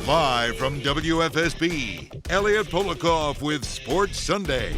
Live from WFSB, Elliot Polikoff with Sports Sunday.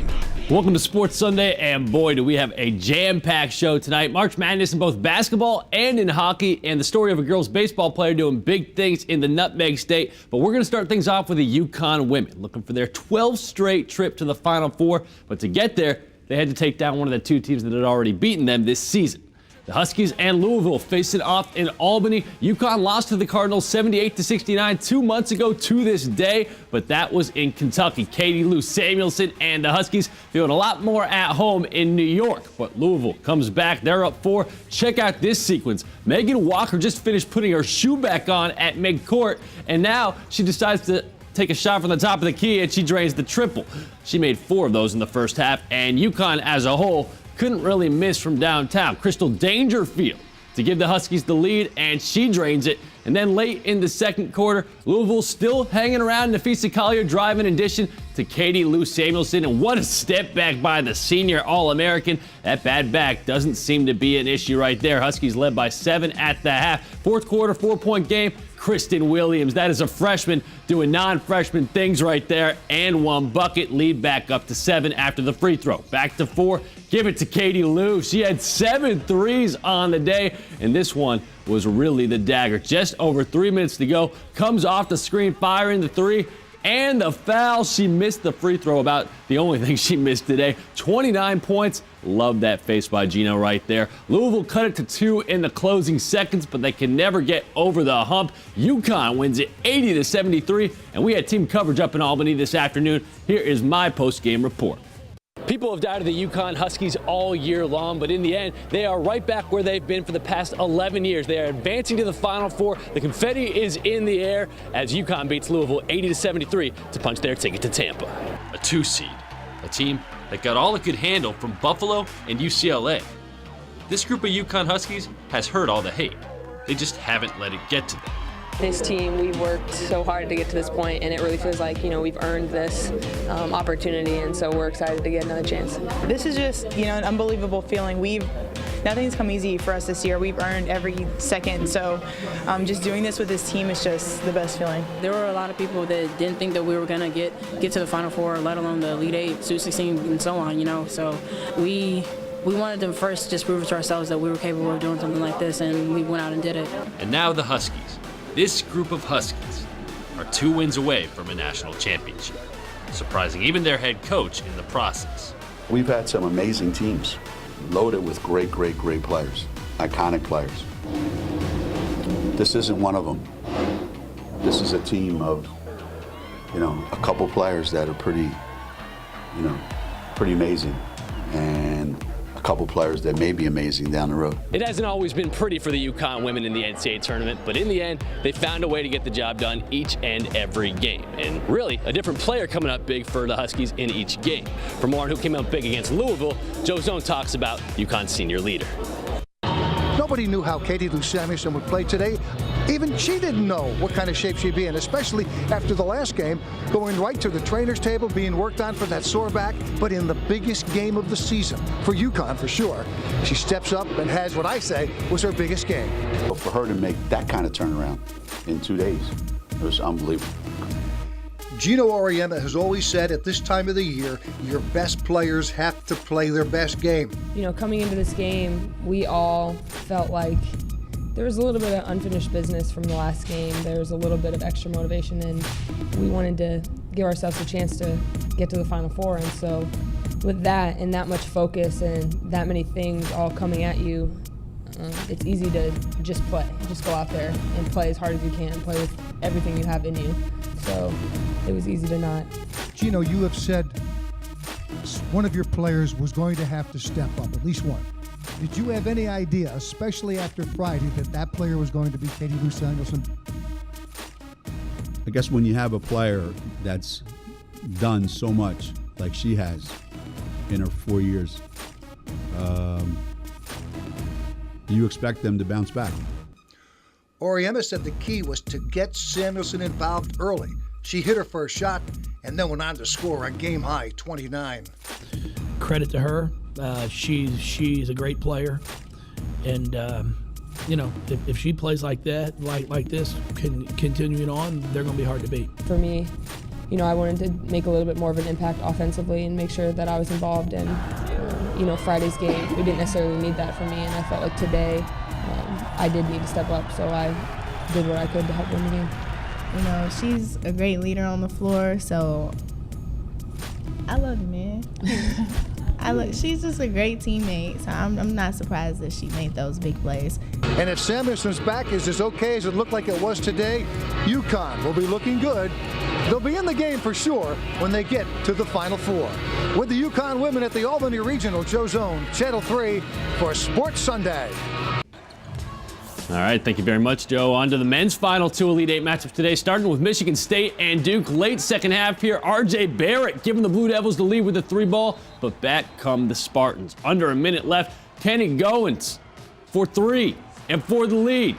Welcome to Sports Sunday, and boy, do we have a jam-packed show tonight. March Madness in both basketball and in hockey, and the story of a girls baseball player doing big things in the Nutmeg State. But we're going to start things off with the UConn women, looking for their 12th straight trip to the Final Four. But to get there, they had to take down one of the two teams that had already beaten them this season. The Huskies and Louisville faced it off in Albany. UConn lost to the Cardinals 78-69 2 months ago to this day, but that was in Kentucky. Katie Lou Samuelson and the Huskies feeling a lot more at home in New York, but Louisville comes back. They're up 4. Check out this sequence. Megan Walker just finished putting her shoe back on at midcourt, and now she decides to take a shot from the top of the key, and she drains the triple. She made 4 of those in the first half, and UConn as a whole couldn't really miss from downtown. Crystal Dangerfield to give the Huskies the lead, and she drains it. And then late in the second quarter, Louisville still hanging around. Nafisa Collier driving in addition to Katie Lou Samuelson. And what a step back by the senior All-American. That bad back doesn't seem to be an issue right there. Huskies led by 7 at the half. Fourth quarter, 4-point game. Kristen Williams, that is a freshman doing non-freshman things right there, and 1 bucket. Lead back up to 7 after the free throw. Back to 4. Give it to Katie Lou. She had 7 threes on the day, and this one was really the dagger. Just over 3 minutes to go. Comes off the screen, firing the 3. And the foul. She missed the free throw, about the only thing she missed today. 29 points. Love that face by Gino right there. Louisville cut it to 2 in the closing seconds, but they can never get over the hump. UConn wins it 80-73, and we had team coverage up in Albany this afternoon. Here is my post-game report. People have doubted the UConn Huskies all year long, but in the end, they are right back where they've been for the past 11 years. They are advancing to the Final Four. The confetti is in the air as UConn beats Louisville 80-73 to punch their ticket to Tampa. A 2 seed, a team that got all it could handle from Buffalo and UCLA. This group of UConn Huskies has heard all the hate. They just haven't let it get to them. This team, we've worked so hard to get to this point, and it really feels like, we've earned this opportunity, and so we're excited to get another chance. This is just, an unbelievable feeling. Nothing's come easy for us this year. We've earned every second, so just doing this with this team is just the best feeling. There were a lot of people that didn't think that we were going to get to the Final Four, let alone the Elite 8, Sweet 16, and so on, so we wanted to first just prove to ourselves that we were capable of doing something like this, and we went out and did it. And now the Huskies. This group of Huskies are 2 wins away from a national championship, surprising even their head coach in the process. We've had some amazing teams, loaded with great players, iconic players. This isn't one of them. This is a team of, a couple players that are pretty amazing, and a couple players that may be amazing down the road. It hasn't always been pretty for the UConn women in the NCAA tournament, but in the end, they found a way to get the job done each and every game. And really, a different player coming up big for the Huskies in each game. For more on who came up big against Louisville, Joe Zone talks about UConn's senior leader. Nobody knew how Katie Lou Samuelson would play today. Even she didn't know what kind of shape she'd be in, especially after the last game, going right to the trainer's table, being worked on for that sore back. But in the biggest game of the season, for UConn for sure, she steps up and has what I say was her biggest game. But for her to make that kind of turnaround in 2 days, it was unbelievable. Gino Auriemma has always said at this time of the year, your best players have to play their best game. Coming into this game, we all felt like there was a little bit of unfinished business from the last game. There was a little bit of extra motivation, and we wanted to give ourselves a chance to get to the Final Four. And so with that and that much focus and that many things all coming at you, it's easy to just play. Just go out there and play as hard as you can, play with everything you have in you. So it was easy to not. Gino, you have said one of your players was going to have to step up, at least one. Did you have any idea, especially after Friday, that player was going to be Katie Lou Samuelson? I guess when you have a player that's done so much like she has in her 4 years, you expect them to bounce back. Auriemma said the key was to get Samuelson involved early. She hit her first shot and then went on to score a game-high 29. Credit to her. She's a great player, and if she plays like that, like this, continuing on, they're going to be hard to beat. For me, I wanted to make a little bit more of an impact offensively and make sure that I was involved in, Friday's game. We didn't necessarily need that from me, and I felt like today I did need to step up, so I did what I could to help win the game. She's a great leader on the floor, so I love you, man. She's just a great teammate, so I'm not surprised that she made those big plays. And if Samuelson's back is as okay as it looked like it was today, UConn will be looking good. They'll be in the game for sure when they get to the Final Four. With the UConn women at the Albany Regional, Joe Zone, Channel 3 for Sports Sunday. All right, thank you very much, Joe. On to the men's final 2 Elite 8 matchups today, starting with Michigan State and Duke. Late second half here, R.J. Barrett giving the Blue Devils the lead with the 3-ball, but back come the Spartans. Under a minute left, Kenny Goins for 3 and for the lead.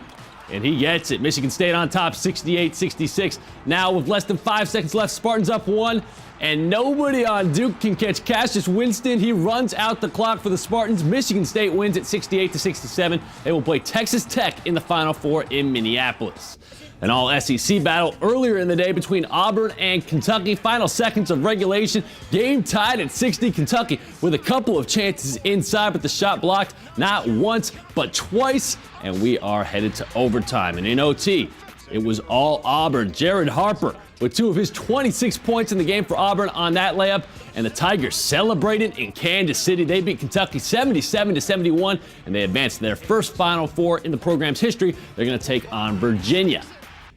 And he gets it. Michigan State on top, 68-66. Now with less than 5 seconds left, Spartans up 1. And nobody on Duke can catch Cassius Winston. He runs out the clock for the Spartans. Michigan State wins at 68-67. They will play Texas Tech in the Final Four in Minneapolis. An all-SEC battle earlier in the day between Auburn and Kentucky. Final seconds of regulation. Game tied at 60. Kentucky with a couple of chances inside, but the shot blocked not once, but twice. And we are headed to overtime. And in OT, it was all Auburn. Jared Harper with 2 of his 26 points in the game for Auburn on that layup. And the Tigers celebrated in Kansas City. They beat Kentucky 77-71, and they advanced to their first Final Four in the program's history. They're going to take on Virginia.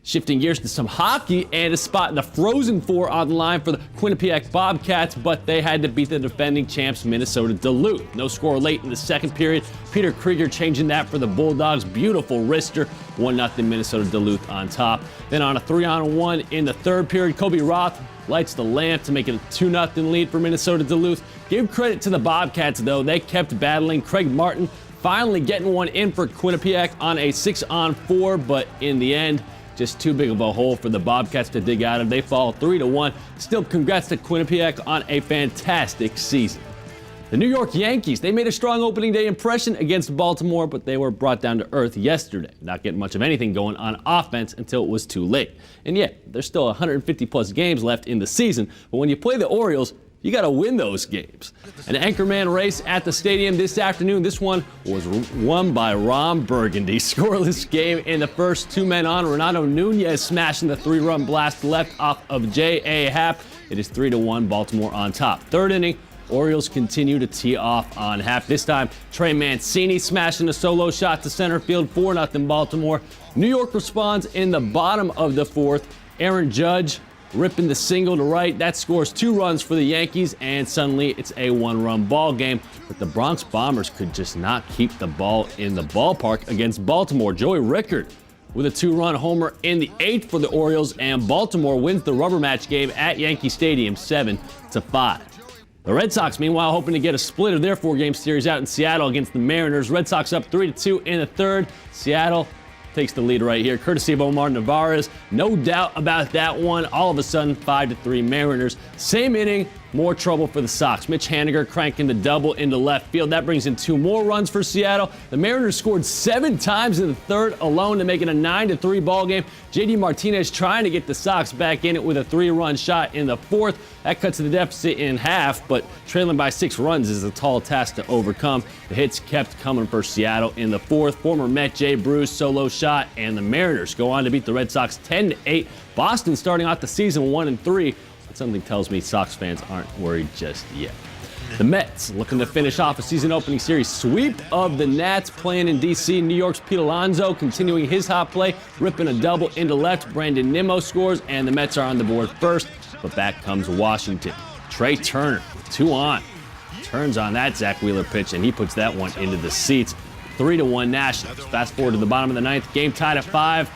Shifting gears to some hockey and a spot in the Frozen Four on the line for the Quinnipiac Bobcats, but they had to beat the defending champs Minnesota Duluth. No score late in the second period. Peter Krieger changing that for the Bulldogs. Beautiful wrister. 1-0 Minnesota Duluth on top. Then on a 3-on-1 in the third period, Kobe Roth lights the lamp to make it a 2-0 lead for Minnesota Duluth. Give credit to the Bobcats, though. They kept battling. Craig Martin finally getting one in for Quinnipiac on a 6-on-4, but in the end, just too big of a hole for the Bobcats to dig out of. They fall 3-1. Still, congrats to Quinnipiac on a fantastic season. The New York Yankees, they made a strong opening day impression against Baltimore, but they were brought down to earth yesterday, not getting much of anything going on offense until it was too late. And yet, there's still 150-plus games left in the season, but when you play the Orioles, you got to win those games. An anchorman race at the stadium this afternoon. This one was won by Ron Burgundy. Scoreless game in the first. 2 men on. Renato Nunez smashing the 3-run blast left off of J.A. Happ. It is 3-1, Baltimore on top. Third inning, Orioles continue to tee off on Happ. This time, Trey Mancini smashing a solo shot to center field. 4-0 Baltimore. New York responds in the bottom of the fourth. Aaron Judge ripping the single to right. That scores 2 runs for the Yankees, and suddenly it's a 1-run ball game. But the Bronx Bombers could just not keep the ball in the ballpark against Baltimore. Joey Rickard with a 2-run homer in the 8th for the Orioles, and Baltimore wins the rubber match game at Yankee Stadium 7-5. The Red Sox, meanwhile, hoping to get a split of their 4-game series out in Seattle against the Mariners. Red Sox up 3-2 in the third. Seattle takes the lead right here, courtesy of Omar Narvaez. No doubt about that one. All of a sudden, 5-3 Mariners. Same inning, more trouble for the Sox. Mitch Haniger cranking the double into left field. That brings in 2 more runs for Seattle. The Mariners scored 7 times in the third alone to make it a 9-3 ball game. JD Martinez trying to get the Sox back in it with a 3-run shot in the fourth. That cuts the deficit in half, but trailing by 6 runs is a tall task to overcome. The hits kept coming for Seattle in the fourth. Former Met Jay Bruce solo shot, and the Mariners go on to beat the Red Sox 10-8. Boston starting off the season 1-3. But something tells me Sox fans aren't worried just yet. The Mets looking to finish off a season opening series sweep of the Nats, playing in D.C. New York's Pete Alonso continuing his hot play, ripping a double into left. Brandon Nimmo scores, and the Mets are on the board first. But back comes Washington. Trey Turner with 2 on. Turns on that Zach Wheeler pitch, and he puts that one into the seats. 3-1 Nationals. Fast forward to the bottom of the 9th. Game tied at 5.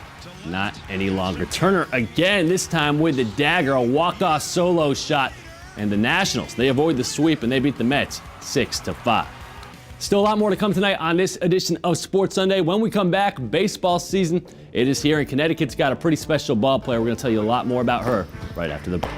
Not any longer. Turner again, this time with the dagger, a walk-off solo shot. And the Nationals, they avoid the sweep, and they beat the Mets 6-5. Still a lot more to come tonight on this edition of Sports Sunday. When we come back, baseball season, it is here, and Connecticut's got a pretty special ball player. We're going to tell you a lot more about her right after the break.